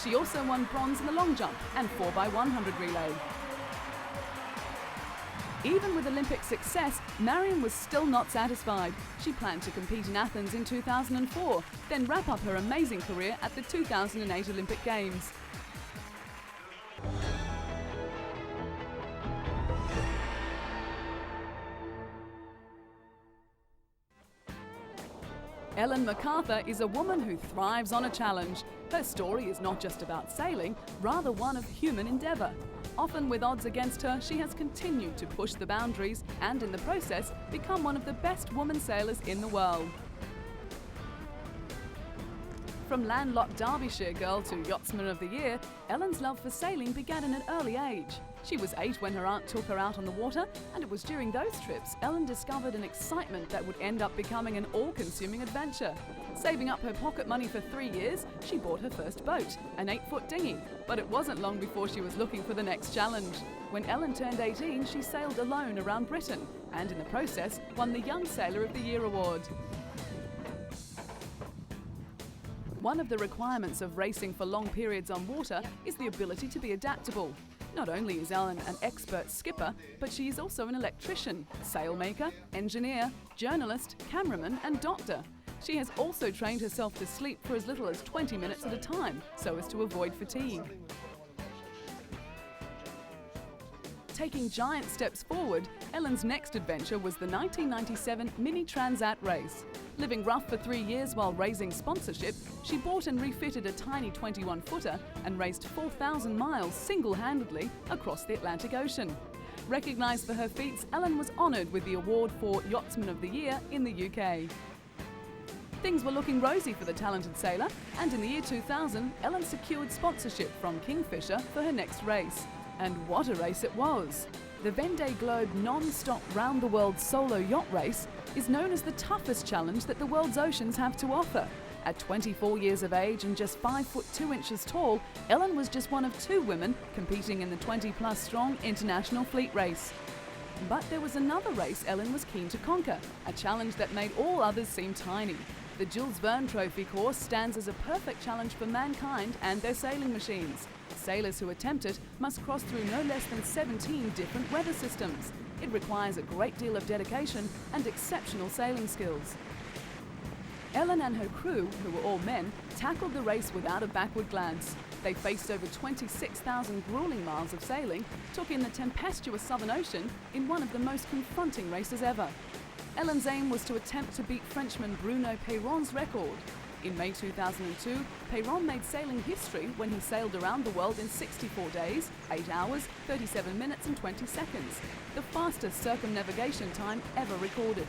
She also won bronze in the long jump and 4x100 relay. Even with Olympic success, Marion was still not satisfied. She planned to compete in Athens in 2004, then wrap up her amazing career at the 2008 Olympic Games. Ellen MacArthur is a woman who thrives on a challenge. Her story is not just about sailing, rather one of human endeavour. Often with odds against her, she has continued to push the boundaries and in the process become one of the best women sailors in the world. From landlocked Derbyshire girl to Yachtsman of the Year, Ellen's love for sailing began at an early age. She was 8 when her aunt took her out on the water, and it was during those trips Ellen discovered an excitement that would end up becoming an all-consuming adventure. Saving up her pocket money for 3 years, she bought her first boat, an 8-foot dinghy. But it wasn't long before she was looking for the next challenge. When Ellen turned 18, she sailed alone around Britain, and in the process won the Young Sailor of the Year award. One of the requirements of racing for long periods on water is the ability to be adaptable. Not only is Ellen an expert skipper, but she is also an electrician, sailmaker, engineer, journalist, cameraman and doctor. She has also trained herself to sleep for as little as 20 minutes at a time, so as to avoid fatigue. Taking giant steps forward, Ellen's next adventure was the 1997 Mini Transat race. Living rough for 3 years while raising sponsorship, she bought and refitted a tiny 21-footer and raced 4,000 miles single-handedly across the Atlantic Ocean. Recognised for her feats, Ellen was honoured with the award for Yachtsman of the Year in the UK. Things were looking rosy for the talented sailor, and in the year 2000, Ellen secured sponsorship from Kingfisher for her next race. And what a race it was! The Vendée Globe non-stop round-the-world solo yacht race is known as the toughest challenge that the world's oceans have to offer. At 24 years of age and just 5 foot 2 inches tall, Ellen was just one of 2 women competing in the 20-plus strong international fleet race. But there was another race Ellen was keen to conquer, a challenge that made all others seem tiny. The Jules Verne Trophy course stands as a perfect challenge for mankind and their sailing machines. Sailors who attempt it must cross through no less than 17 different weather systems. It requires a great deal of dedication and exceptional sailing skills. Ellen and her crew, who were all men, tackled the race without a backward glance. They faced over 26,000 grueling miles of sailing, took in the tempestuous Southern Ocean in one of the most confronting races ever. Ellen's aim was to attempt to beat Frenchman Bruno Peyron's record. In May 2002, Peyron made sailing history when he sailed around the world in 64 days, 8 hours, 37 minutes and 20 seconds, the fastest circumnavigation time ever recorded.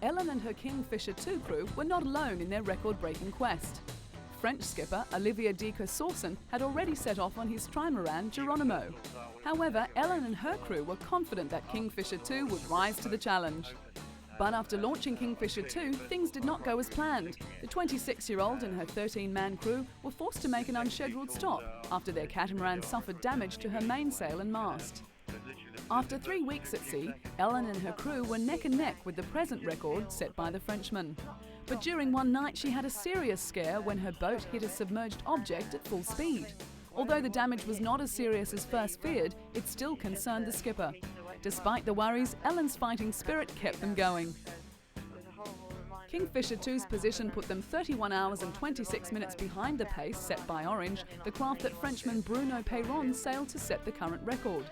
Ellen and her Kingfisher 2 crew were not alone in their record-breaking quest. French skipper Olivier de Kersorsen had already set off on his trimaran Geronimo. However, Ellen and her crew were confident that Kingfisher 2 would rise to the challenge. But after launching Kingfisher 2, things did not go as planned. The 26-year-old and her 13-man crew were forced to make an unscheduled stop after their catamaran suffered damage to her mainsail and mast. After 3 weeks at sea, Ellen and her crew were neck and neck with the present record set by the Frenchman. But during one night she had a serious scare when her boat hit a submerged object at full speed. Although the damage was not as serious as first feared, it still concerned the skipper. Despite the worries, Ellen's fighting spirit kept them going. Kingfisher 2's position put them 31 hours and 26 minutes behind the pace set by Orange, the craft that Frenchman Bruno Peyron sailed to set the current record.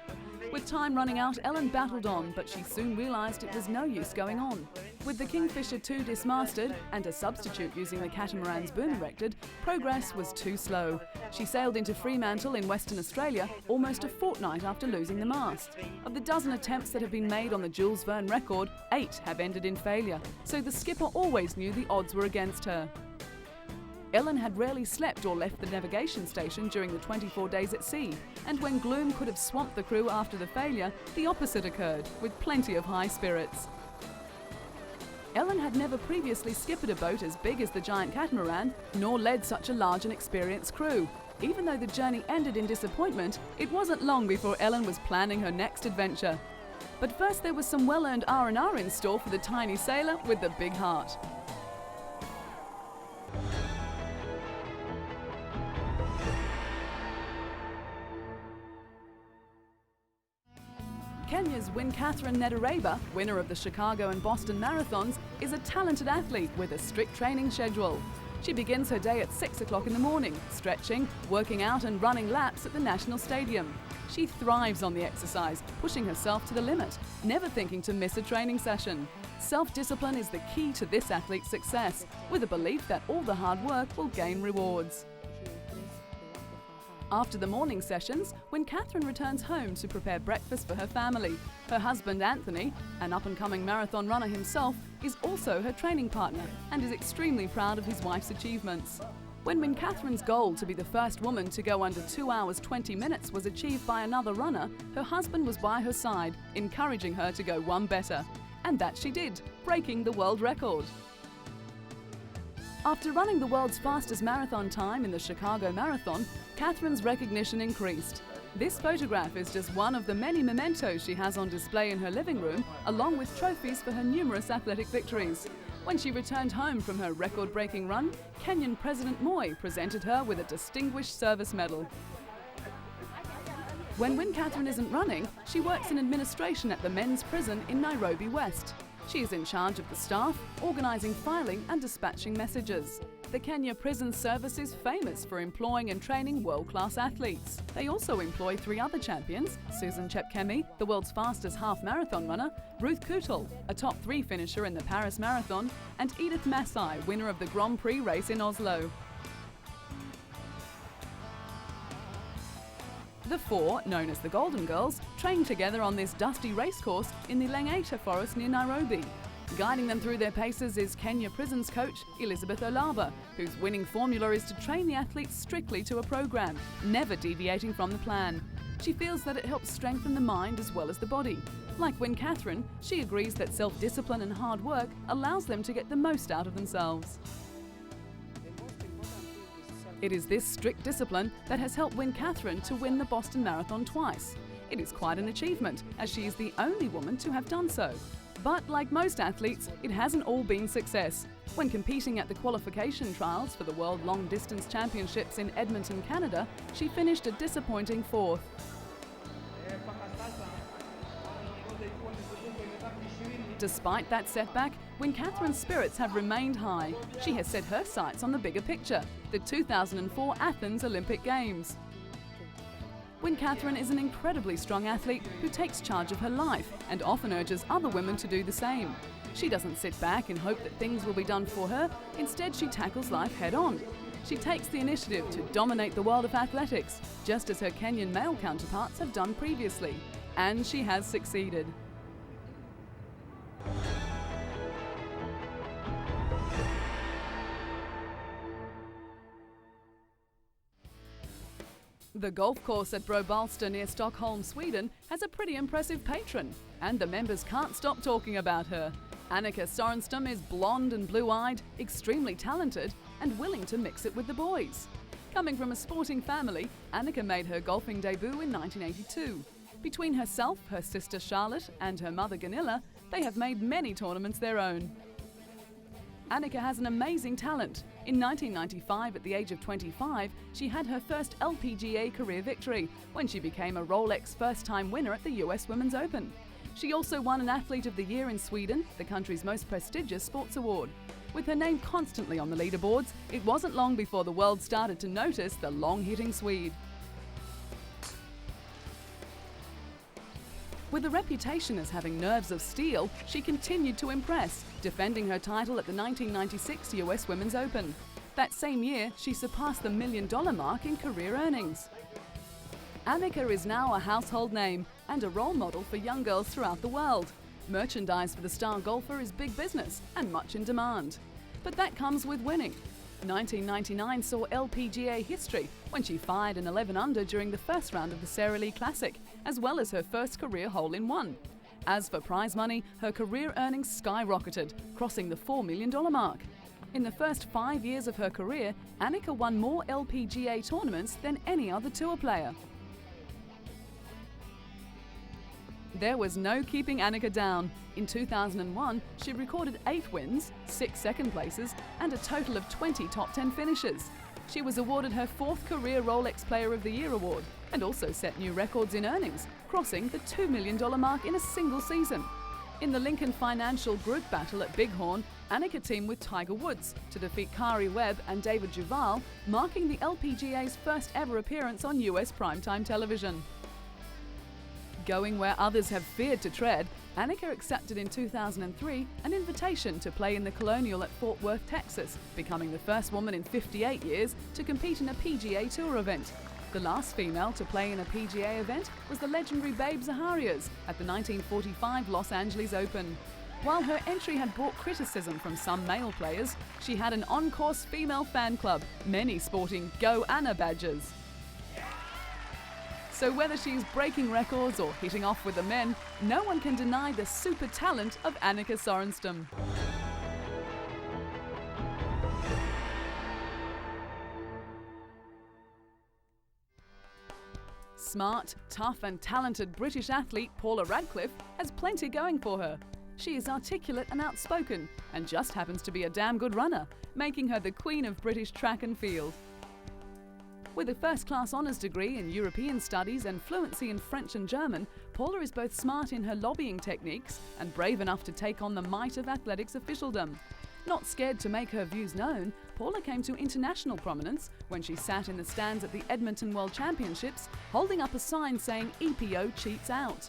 With time running out, Ellen battled on, but she soon realised it was no use going on. With the Kingfisher 2 dismasted and a substitute using the catamaran's boom erected, progress was too slow. She sailed into Fremantle in Western Australia almost a fortnight after losing the mast. Of the dozen attempts that have been made on the Jules Verne record, 8 have ended in failure, so the skipper always knew the odds were against her. Ellen had rarely slept or left the navigation station during the 24 days at sea, and when gloom could have swamped the crew after the failure, the opposite occurred, with plenty of high spirits. Ellen had never previously skippered a boat as big as the giant catamaran, nor led such a large and experienced crew. Even though the journey ended in disappointment, it wasn't long before Ellen was planning her next adventure. But first there was some well-earned R&R in store for the tiny sailor with the big heart. Kenya's Catherine Nedareba, winner of the Chicago and Boston marathons, is a talented athlete with a strict training schedule. She begins her day at 6 o'clock in the morning, stretching, working out and running laps at the National Stadium. She thrives on the exercise, pushing herself to the limit, never thinking to miss a training session. Self-discipline is the key to this athlete's success, with a belief that all the hard work will gain rewards. After the morning sessions, Catherine returns home to prepare breakfast for her family. Her husband Anthony, an up-and-coming marathon runner himself, is also her training partner and is extremely proud of his wife's achievements. When Catherine's goal to be the first woman to go under 2 hours 20 minutes was achieved by another runner, her husband was by her side, encouraging her to go one better. And that she did, breaking the world record. After running the world's fastest marathon time in the Chicago Marathon, Catherine's recognition increased. This photograph is just one of the many mementos she has on display in her living room, along with trophies for her numerous athletic victories. When she returned home from her record-breaking run, Kenyan President Moi presented her with a Distinguished Service Medal. When Catherine isn't running, she works in administration at the men's prison in Nairobi West. She is in charge of the staff, organising filing and dispatching messages. The Kenya Prison Service is famous for employing and training world-class athletes. They also employ 3 other champions: Susan Chepkemei, the world's fastest half-marathon runner, Ruth Keutel, a top 3 finisher in the Paris Marathon, and Edith Masai, winner of the Grand Prix race in Oslo. The 4, known as the Golden Girls, train together on this dusty racecourse in the Langata forest near Nairobi. Guiding them through their paces is Kenya Prisons coach Elizabeth Olaba, whose winning formula is to train the athletes strictly to a program, never deviating from the plan. She feels that it helps strengthen the mind as well as the body. Like Catherine, she agrees that self-discipline and hard work allows them to get the most out of themselves. It is this strict discipline that has helped Catherine to win the Boston Marathon twice. It is quite an achievement, as she is the only woman to have done so. But like most athletes, it hasn't all been success. When competing at the qualification trials for the World Long Distance Championships in Edmonton, Canada, she finished a disappointing 4th. Despite that setback, Catherine's spirits have remained high. She has set her sights on the bigger picture, the 2004 Athens Olympic Games. Catherine is an incredibly strong athlete who takes charge of her life and often urges other women to do the same. She doesn't sit back and hope that things will be done for her. Instead, she tackles life head-on. She takes the initiative to dominate the world of athletics, just as her Kenyan male counterparts have done previously. And she has succeeded. The golf course at Brobalsta near Stockholm, Sweden has a pretty impressive patron, and the members can't stop talking about her. Annika Sorenstam is blonde and blue-eyed, extremely talented, and willing to mix it with the boys. Coming from a sporting family, Annika made her golfing debut in 1982. Between herself, her sister Charlotte, and her mother Gunilla, they have made many tournaments their own. Annika has an amazing talent. In 1995, at the age of 25, she had her first LPGA career victory when she became a Rolex first-time winner at the US Women's Open. She also won an Athlete of the Year in Sweden, the country's most prestigious sports award. With her name constantly on the leaderboards, it wasn't long before the world started to notice the long-hitting Swede. With a reputation as having nerves of steel, she continued to impress, defending her title at the 1996 US Women's Open. That same year, she surpassed the $1 million mark in career earnings. Annika is now a household name and a role model for young girls throughout the world. Merchandise for the star golfer is big business and much in demand. But that comes with winning. 1999 saw LPGA history when she fired an 11 under during the first round of the Sara Lee Classic, as well as her first career hole-in-one. As for prize money, her career earnings skyrocketed, crossing the $4 million mark. In the first 5 years of her career, Annika won more LPGA tournaments than any other tour player. There was no keeping Annika down. In 2001, she recorded 8 wins, 6 second places, and a total of 20 top 10 finishes. She was awarded her 4th career Rolex Player of the Year award and also set new records in earnings, crossing the $2 million mark in a single season. In the Lincoln Financial Group battle at Bighorn, Annika teamed with Tiger Woods to defeat Kari Webb and David Duval, marking the LPGA's first ever appearance on US primetime television. Going where others have feared to tread, Annika accepted in 2003 an invitation to play in the Colonial at Fort Worth, Texas, becoming the first woman in 58 years to compete in a PGA Tour event. The last female to play in a PGA event was the legendary Babe Zaharias at the 1945 Los Angeles Open. While her entry had brought criticism from some male players, she had an on-course female fan club, many sporting Go Anna badges. So whether she's breaking records or hitting off with the men, no one can deny the super talent of Annika Sorenstam. Smart, tough and talented British athlete Paula Radcliffe has plenty going for her. She is articulate and outspoken and just happens to be a damn good runner, making her the queen of British track and field. With a first-class honours degree in European studies and fluency in French and German, Paula is both smart in her lobbying techniques and brave enough to take on the might of athletics officialdom. Not scared to make her views known, Paula came to international prominence when she sat in the stands at the Edmonton World Championships, holding up a sign saying EPO cheats out.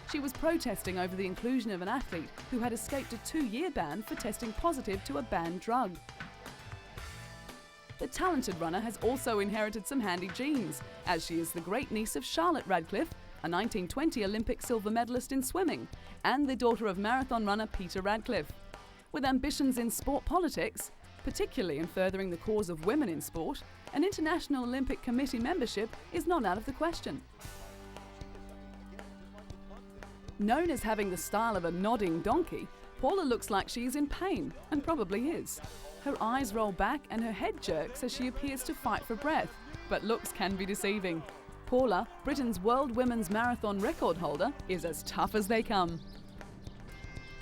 She was protesting over the inclusion of an athlete who had escaped a 2-year ban for testing positive to a banned drug. The talented runner has also inherited some handy genes, as she is the great niece of Charlotte Radcliffe, a 1920 Olympic silver medalist in swimming, and the daughter of marathon runner Peter Radcliffe. With ambitions in sport politics, particularly in furthering the cause of women in sport, an International Olympic Committee membership is not out of the question. Known as having the style of a nodding donkey, Paula looks like she is in pain, and probably is. Her eyes roll back and her head jerks as she appears to fight for breath, but looks can be deceiving. Paula, Britain's World Women's Marathon record holder, is as tough as they come.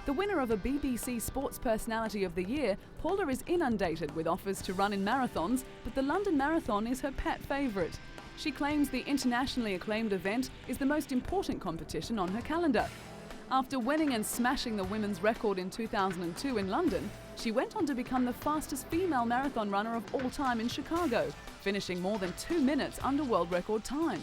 The winner of a BBC Sports Personality of the Year, Paula is inundated with offers to run in marathons, but the London Marathon is her pet favourite. She claims the internationally acclaimed event is the most important competition on her calendar. After winning and smashing the women's record in 2002 in London, she went on to become the fastest female marathon runner of all time in Chicago, finishing more than 2 minutes under world record time.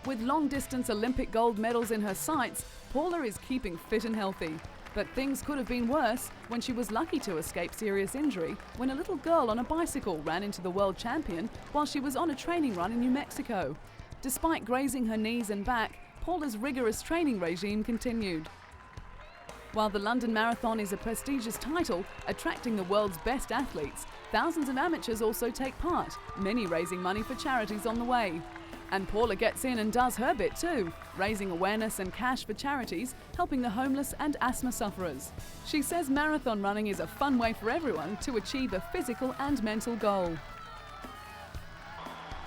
With long-distance Olympic gold medals in her sights, Paula is keeping fit and healthy. But things could have been worse when she was lucky to escape serious injury when a little girl on a bicycle ran into the world champion while she was on a training run in New Mexico. Despite grazing her knees and back, Paula's rigorous training regime continued. While the London Marathon is a prestigious title, attracting the world's best athletes, thousands of amateurs also take part, many raising money for charities on the way. And Paula gets in and does her bit too, raising awareness and cash for charities, helping the homeless and asthma sufferers. She says marathon running is a fun way for everyone to achieve a physical and mental goal.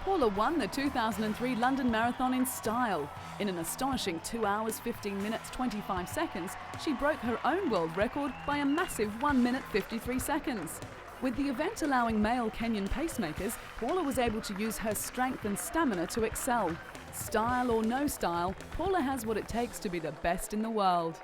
Paula won the 2003 London Marathon in style. In an astonishing 2 hours, 15 minutes, 25 seconds, she broke her own world record by a massive 1 minute, 53 seconds. With the event allowing male Kenyan pacemakers, Paula was able to use her strength and stamina to excel. Style or no style, Paula has what it takes to be the best in the world.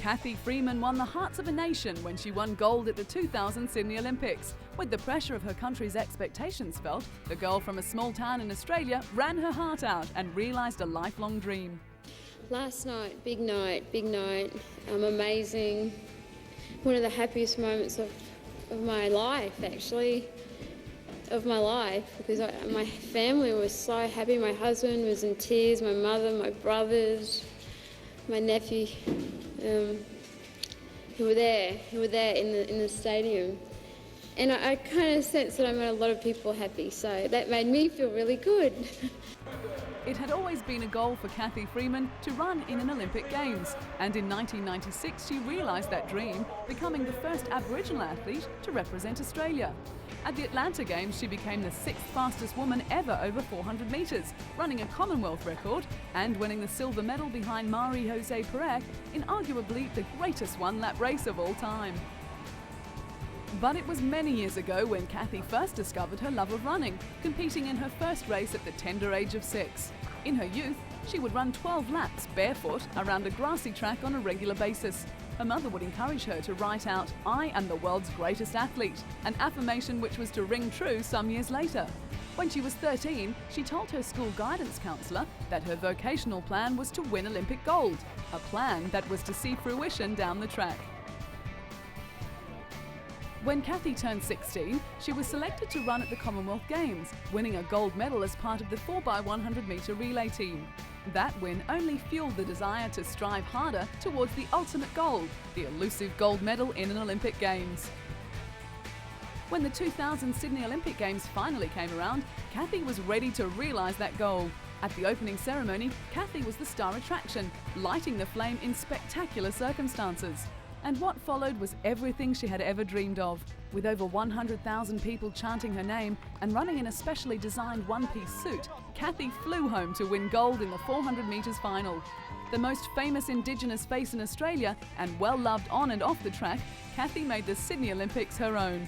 Cathy Freeman won the hearts of a nation when she won gold at the 2000 Sydney Olympics. With the pressure of her country's expectations felt, the girl from a small town in Australia ran her heart out and realised a lifelong dream. Last night, big night, amazing. One of the happiest moments of my life, actually, because my family was so happy. My husband was in tears, my mother, my brothers, my nephew, who were there in the stadium. And I kind of sensed that I made a lot of people happy, so that made me feel really good. It had always been a goal for Cathy Freeman to run in an Olympic Games, and in 1996 she realised that dream, becoming the first Aboriginal athlete to represent Australia. At the Atlanta Games, she became the 6th fastest woman ever over 400 metres, running a Commonwealth record and winning the silver medal behind Marie-José Pérez in arguably the greatest one-lap race of all time. But it was many years ago when Kathy first discovered her love of running, competing in her first race at the tender age of 6. In her youth, she would run 12 laps barefoot around a grassy track on a regular basis. Her mother would encourage her to write out, "I am the world's greatest athlete," an affirmation which was to ring true some years later. When she was 13, she told her school guidance counsellor that her vocational plan was to win Olympic gold, a plan that was to see fruition down the track. When Kathy turned 16, she was selected to run at the Commonwealth Games, winning a gold medal as part of the 4x100 metre relay team. That win only fueled the desire to strive harder towards the ultimate goal, the elusive gold medal in an Olympic Games. When the 2000 Sydney Olympic Games finally came around, Kathy was ready to realise that goal. At the opening ceremony, Kathy was the star attraction, lighting the flame in spectacular circumstances. And what followed was everything she had ever dreamed of. With over 100,000 people chanting her name and running in a specially designed one-piece suit, Kathy flew home to win gold in the 400 metres final. The most famous Indigenous face in Australia and well-loved on and off the track, Kathy made the Sydney Olympics her own.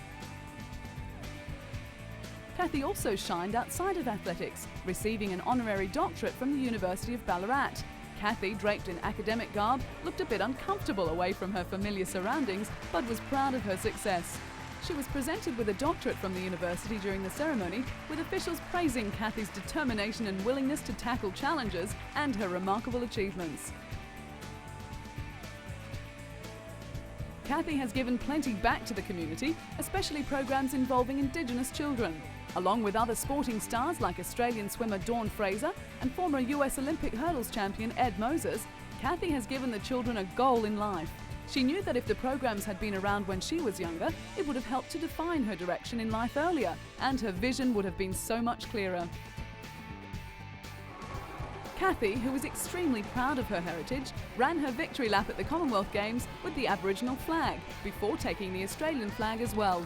Kathy also shined outside of athletics, receiving an honorary doctorate from the University of Ballarat. Kathy, draped in academic garb, looked a bit uncomfortable away from her familiar surroundings, but was proud of her success. She was presented with a doctorate from the university during the ceremony, with officials praising Kathy's determination and willingness to tackle challenges and her remarkable achievements. Kathy has given plenty back to the community, especially programs involving Indigenous children. Along with other sporting stars like Australian swimmer Dawn Fraser and former US Olympic hurdles champion Ed Moses, Kathy has given the children a goal in life. She knew that if the programs had been around when she was younger, it would have helped to define her direction in life earlier, and her vision would have been so much clearer. Kathy, who was extremely proud of her heritage, ran her victory lap at the Commonwealth Games with the Aboriginal flag, before taking the Australian flag as well.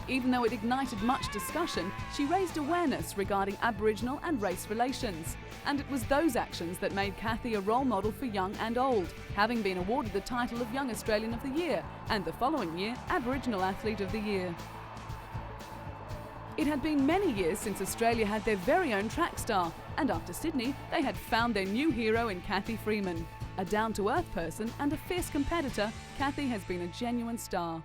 Even though it ignited much discussion, she raised awareness regarding Aboriginal and race relations. And it was those actions that made Kathy a role model for young and old, having been awarded the title of Young Australian of the Year and the following year Aboriginal Athlete of the Year. It had been many years since Australia had their very own track star, and after Sydney, they had found their new hero in Kathy Freeman. A down-to-earth person and a fierce competitor, Kathy has been a genuine star.